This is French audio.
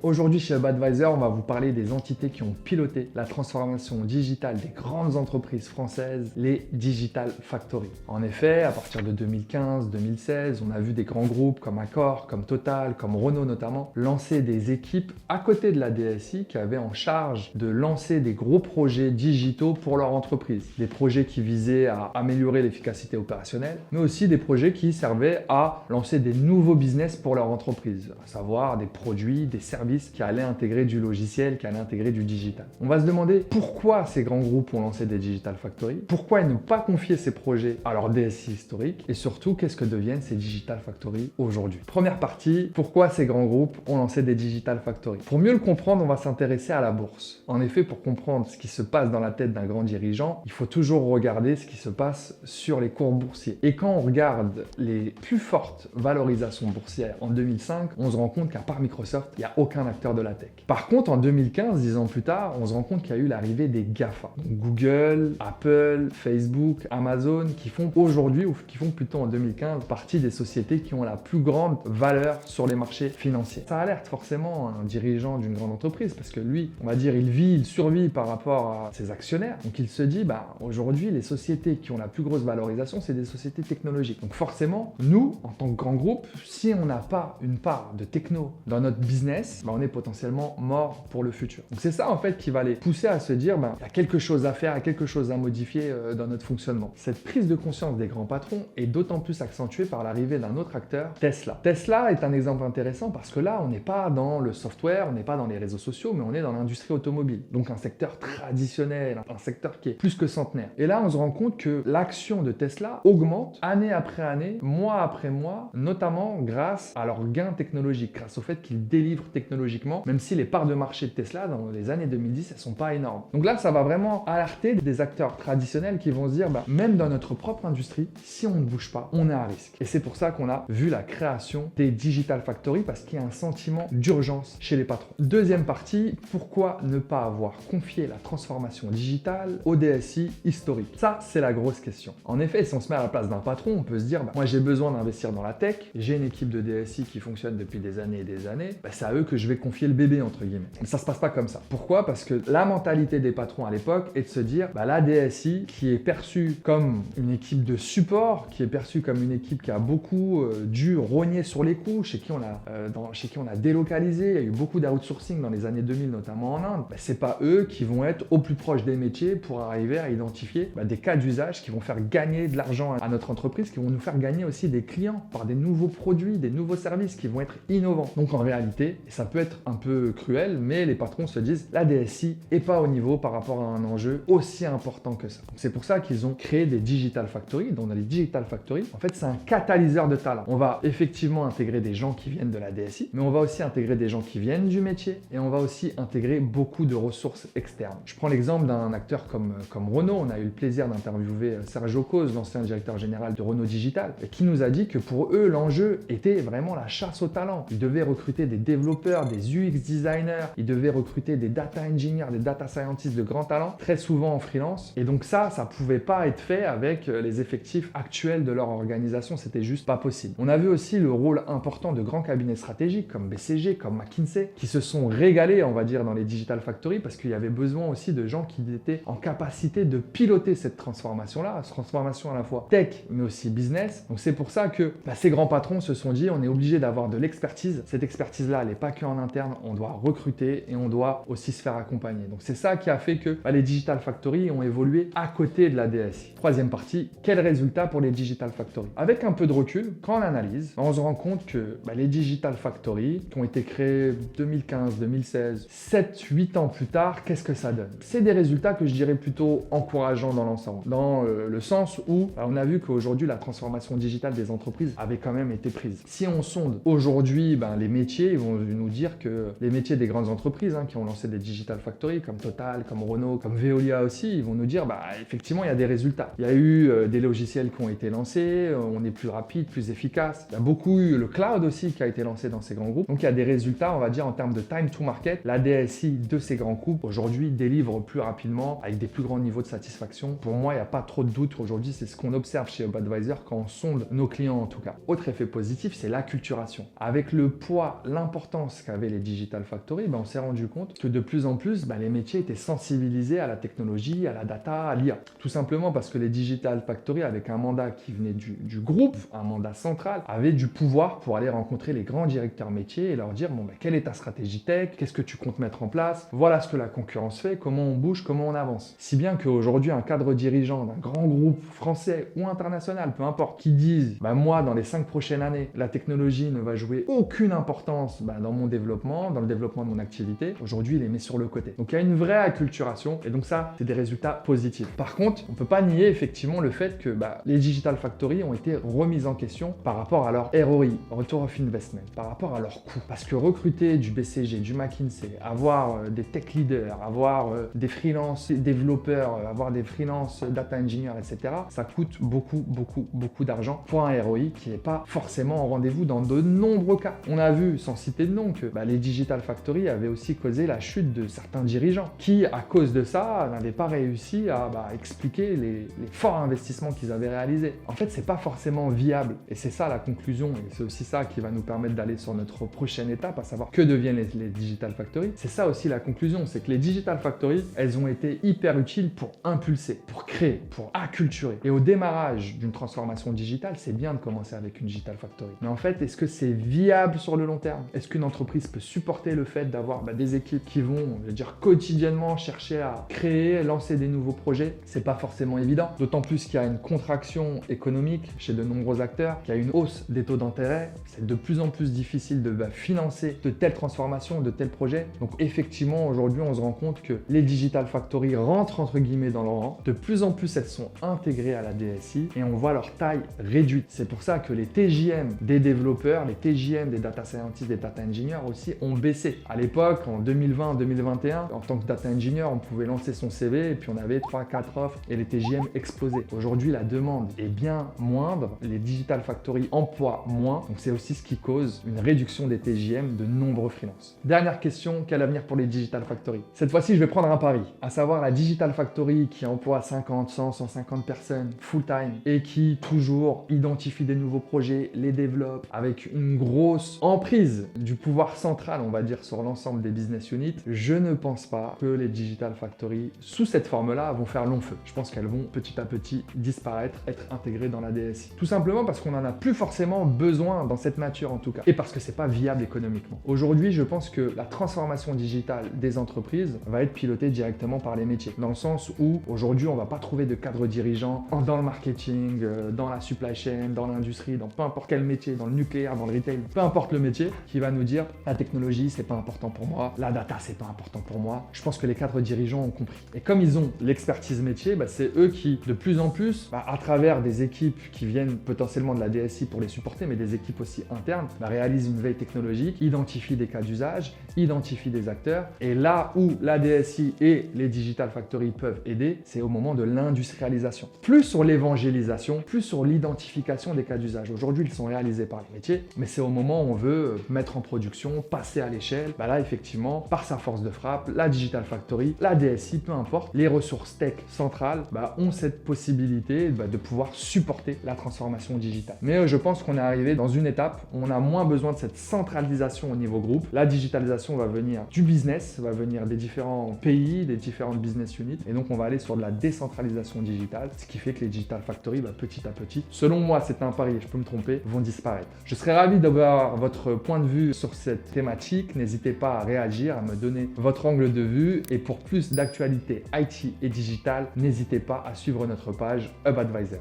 Aujourd'hui chez HubAdvisor, on va vous parler des entités qui ont piloté la transformation digitale des grandes entreprises françaises, les Digital Factory. En effet, à partir de 2015-2016, on a vu des grands groupes comme Accor, comme Total, comme Renault notamment, lancer des équipes à côté de la DSI qui avaient en charge de lancer des gros projets digitaux pour leur entreprise. Des projets qui visaient à améliorer l'efficacité opérationnelle, mais aussi des projets qui servaient à lancer des nouveaux business pour leur entreprise, à savoir des produits, des services qui allaient intégrer du logiciel, qui allaient intégrer du digital. On va se demander pourquoi ces grands groupes ont lancé des Digital Factory, pourquoi ils n'ont pas confié ces projets à leur DSI historique, et surtout qu'est-ce que deviennent ces Digital Factory aujourd'hui. Première partie, pourquoi ces grands groupes ont lancé des Digital Factory. Pour mieux le comprendre, on va s'intéresser à la bourse. En effet, pour comprendre ce qui se passe dans la tête d'un grand dirigeant, il faut toujours regarder ce qui se passe sur les cours boursiers. Et quand on regarde les plus fortes valorisations boursières en 2005, on se rend compte qu'à part Microsoft, il n'y a aucun acteur de la tech. Par contre, en 2015, 10 ans plus tard, on se rend compte qu'il y a eu l'arrivée des GAFA. Donc Google, Apple, Facebook, Amazon, qui font aujourd'hui, ou qui font plutôt en 2015, partie des sociétés qui ont la plus grande valeur sur les marchés financiers. Ça alerte forcément un dirigeant d'une grande entreprise, parce que lui, on va dire, il survit par rapport à ses actionnaires. Donc il se dit, aujourd'hui, les sociétés qui ont la plus grosse valorisation, c'est des sociétés technologiques. Donc forcément, nous, en tant que grand groupe, si on n'a pas une part de techno dans notre business, on est potentiellement mort pour le futur. Donc c'est ça en fait qui va les pousser à se dire, il y a quelque chose à faire, il y a quelque chose à modifier dans notre fonctionnement. Cette prise de conscience des grands patrons est d'autant plus accentuée par l'arrivée d'un autre acteur, Tesla. Tesla est un exemple intéressant parce que là, on n'est pas dans le software, on n'est pas dans les réseaux sociaux, mais on est dans l'industrie automobile. Donc un secteur traditionnel, un secteur qui est plus que centenaire. Et là, on se rend compte que l'action de Tesla augmente année après année, mois après mois, notamment grâce à leurs gains technologiques, grâce au fait qu'ils délivrent technologiquement, même si les parts de marché de Tesla dans les années 2010, elles sont pas énormes. Donc là, ça va vraiment alerter des acteurs traditionnels qui vont se dire, même dans notre propre industrie, si on ne bouge pas, on est à risque. Et c'est pour ça qu'on a vu la création des Digital Factory, parce qu'il y a un sentiment d'urgence chez les patrons. Deuxième partie, pourquoi ne pas avoir confié la transformation digitale au DSI historique? Ça, c'est la grosse question. En effet, si on se met à la place d'un patron, on peut se dire, moi j'ai besoin d'investir dans la tech, j'ai une équipe de DSI qui fonctionne depuis des années et des années, c'est à eux que je vais confier le bébé, entre guillemets. Mais ça se passe pas comme ça. Pourquoi? Parce que la mentalité des patrons à l'époque est de se dire, la DSI, qui est perçue comme une équipe de support, qui est perçue comme une équipe qui a beaucoup dû rogner sur les coûts, chez qui on a délocalisé, il y a eu beaucoup d'outsourcing dans les années 2000, notamment en Inde, c'est pas eux qui vont être au plus proche des métiers pour arriver à identifier des cas d'usage qui vont faire gagner de l'argent à notre entreprise, qui vont nous faire gagner aussi des clients par des nouveaux produits, des nouveaux services qui vont être innovants. Donc en réalité, et ça peut être un peu cruel, mais les patrons se disent, la DSI est pas au niveau par rapport à un enjeu aussi important que ça. C'est pour ça qu'ils ont créé des Digital Factory. Donc dans les Digital Factory, en fait, c'est un catalyseur de talent. On va effectivement intégrer des gens qui viennent de la DSI, mais on va aussi intégrer des gens qui viennent du métier, et on va aussi intégrer beaucoup de ressources externes. Je prends l'exemple d'un acteur comme Renault. On a eu le plaisir d'interviewer Sergio Cos, l'ancien directeur général de Renault Digital, qui nous a dit que pour eux, l'enjeu était vraiment la chasse au talent. Ils devaient recruter des développeurs, des UX designers, ils devaient recruter des data engineers, des data scientists de grand talent, très souvent en freelance. Et donc ça pouvait pas être fait avec les effectifs actuels de leur organisation, c'était juste pas possible. On a vu aussi le rôle important de grands cabinets stratégiques comme BCG, comme McKinsey, qui se sont régalés, on va dire, dans les Digital Factory, parce qu'il y avait besoin aussi de gens qui étaient en capacité de piloter cette transformation-là, cette transformation à la fois tech, mais aussi business. Donc c'est pour ça que ces grands patrons se sont dit, on est obligé d'avoir de l'expertise. Cette expertise-là, elle n'est pas qu'en interne, on doit recruter et on doit aussi se faire accompagner. Donc c'est ça qui a fait que les Digital Factory ont évolué à côté de la DSI. Troisième partie, quel résultat pour les Digital Factory? Avec un peu de recul, quand on analyse, on se rend compte que les Digital Factory, qui ont été créés 2015, 2016, 7-8 ans plus tard, qu'est-ce que ça donne? C'est des résultats que je dirais plutôt encourageants dans l'ensemble, dans le sens où on a vu qu'aujourd'hui la transformation digitale des entreprises avait quand même été prise. Si on sonde aujourd'hui les métiers, ils vont nous dire que les métiers des grandes entreprises qui ont lancé des Digital Factory comme Total, comme Renault, comme Veolia aussi, ils vont nous dire effectivement il y a des résultats. Il y a eu des logiciels qui ont été lancés, on est plus rapide, plus efficace. Il y a beaucoup eu le cloud aussi qui a été lancé dans ces grands groupes. Donc il y a des résultats, on va dire en termes de time to market. La DSI de ces grands groupes aujourd'hui délivre plus rapidement avec des plus grands niveaux de satisfaction. Pour moi, il n'y a pas trop de doute aujourd'hui, c'est ce qu'on observe chez HubAdvisor quand on sonde nos clients en tout cas. Autre effet positif, c'est l'acculturation. Avec le poids, l'importance qu'a qu'avaient les Digital Factory, on s'est rendu compte que de plus en plus, les métiers étaient sensibilisés à la technologie, à la data, à l'IA. Tout simplement parce que les Digital Factory, avec un mandat qui venait du groupe, un mandat central, avaient du pouvoir pour aller rencontrer les grands directeurs métiers et leur dire quelle est ta stratégie tech, qu'est-ce que tu comptes mettre en place, voilà ce que la concurrence fait, comment on bouge, comment on avance. Si bien qu'aujourd'hui, un cadre dirigeant d'un grand groupe français ou international, peu importe, qui dise moi, dans les 5 prochaines années, la technologie ne va jouer aucune importance dans mon développement, dans le développement de mon activité, aujourd'hui, il les met sur le côté. Donc, il y a une vraie acculturation et donc ça, c'est des résultats positifs. Par contre, on ne peut pas nier effectivement le fait que les Digital Factory ont été remises en question par rapport à leur ROI, Return of Investment, par rapport à leur coût. Parce que recruter du BCG, du McKinsey, avoir des tech leaders, avoir des freelance développeurs, avoir des freelance data engineers, etc., ça coûte beaucoup d'argent pour un ROI qui n'est pas forcément au rendez-vous dans de nombreux cas. On a vu, sans citer de nom, que les Digital Factory avaient aussi causé la chute de certains dirigeants qui, à cause de ça, n'avaient pas réussi à expliquer les forts investissements qu'ils avaient réalisés. En fait, c'est pas forcément viable et c'est ça la conclusion et c'est aussi ça qui va nous permettre d'aller sur notre prochaine étape, à savoir que deviennent les Digital Factory. C'est ça aussi la conclusion, c'est que les Digital Factory, elles ont été hyper utiles pour impulser, pour créer, pour acculturer. Et au démarrage d'une transformation digitale, c'est bien de commencer avec une Digital Factory. Mais en fait, est-ce que c'est viable sur le long terme? Est-ce qu'une entreprise peut supporter le fait d'avoir des équipes qui vont, quotidiennement chercher à créer, lancer des nouveaux projets? C'est pas forcément évident. D'autant plus qu'il y a une contraction économique chez de nombreux acteurs, qu'il y a une hausse des taux d'intérêt. C'est de plus en plus difficile de financer de telles transformations, de tels projets. Donc effectivement, aujourd'hui, on se rend compte que les Digital Factory rentrent entre guillemets dans leur rang. De plus en plus, elles sont intégrées à la DSI et on voit leur taille réduite. C'est pour ça que les TJM des développeurs, les TJM des data scientists, des data engineers aussi ont baissé. À l'époque, en 2020-2021, en tant que data engineer, on pouvait lancer son CV et puis on avait 3-4 offres et les TJM explosaient. Aujourd'hui, la demande est bien moindre. Les Digital Factory emploient moins. Donc c'est aussi ce qui cause une réduction des TJM de nombreux freelances. Dernière question, quel avenir pour les Digital Factory? Cette fois-ci, je vais prendre un pari, à savoir la Digital Factory qui emploie 50, 100, 150 personnes full-time et qui toujours identifie des nouveaux projets, les développe avec une grosse emprise du pouvoir central, on va dire, sur l'ensemble des business units. Je ne pense pas que les Digital Factory, sous cette forme-là, vont faire long feu. Je pense qu'elles vont petit à petit disparaître, être intégrées dans la DSI. Tout simplement parce qu'on n'en a plus forcément besoin dans cette nature en tout cas. Et parce que c'est pas viable économiquement. Aujourd'hui, je pense que la transformation digitale des entreprises va être pilotée directement par les métiers. Dans le sens où aujourd'hui, on va pas trouver de cadre dirigeant dans le marketing, dans la supply chain, dans l'industrie, dans peu importe quel métier, dans le nucléaire, dans le retail, peu importe le métier, qui va nous dire la technologie, c'est pas important pour moi, la data, c'est pas important pour moi. Je pense que les cadres dirigeants ont compris. Et comme ils ont l'expertise métier, c'est eux qui, de plus en plus, à travers des équipes qui viennent potentiellement de la DSI pour les supporter, mais des équipes aussi internes, réalisent une veille technologique, identifient des cas d'usage, identifient des acteurs. Et là où la DSI et les Digital Factory peuvent aider, c'est au moment de l'industrialisation. Plus sur l'évangélisation, plus sur l'identification des cas d'usage. Aujourd'hui, ils sont réalisés par les métiers, mais c'est au moment où on veut mettre en production, passer à l'échelle. Là, effectivement, par sa force de frappe, la Digital Factory, la DSI, peu importe, les ressources tech centrales ont cette possibilité de pouvoir supporter la transformation digitale. Mais je pense qu'on est arrivé dans une étape où on a moins besoin de cette centralisation au niveau groupe. La digitalisation va venir du business, va venir des différents pays, des différentes business units, et donc on va aller sur de la décentralisation digitale, ce qui fait que les Digital Factory, petit à petit, selon moi, c'est un pari, je peux me tromper, vont disparaître. Je serais ravi d'avoir votre point de vue sur cette thématique. N'hésitez pas à réagir, à me donner votre angle de vue, et pour plus d'actualités IT et digital, n'hésitez pas à suivre notre page Hub Advisor.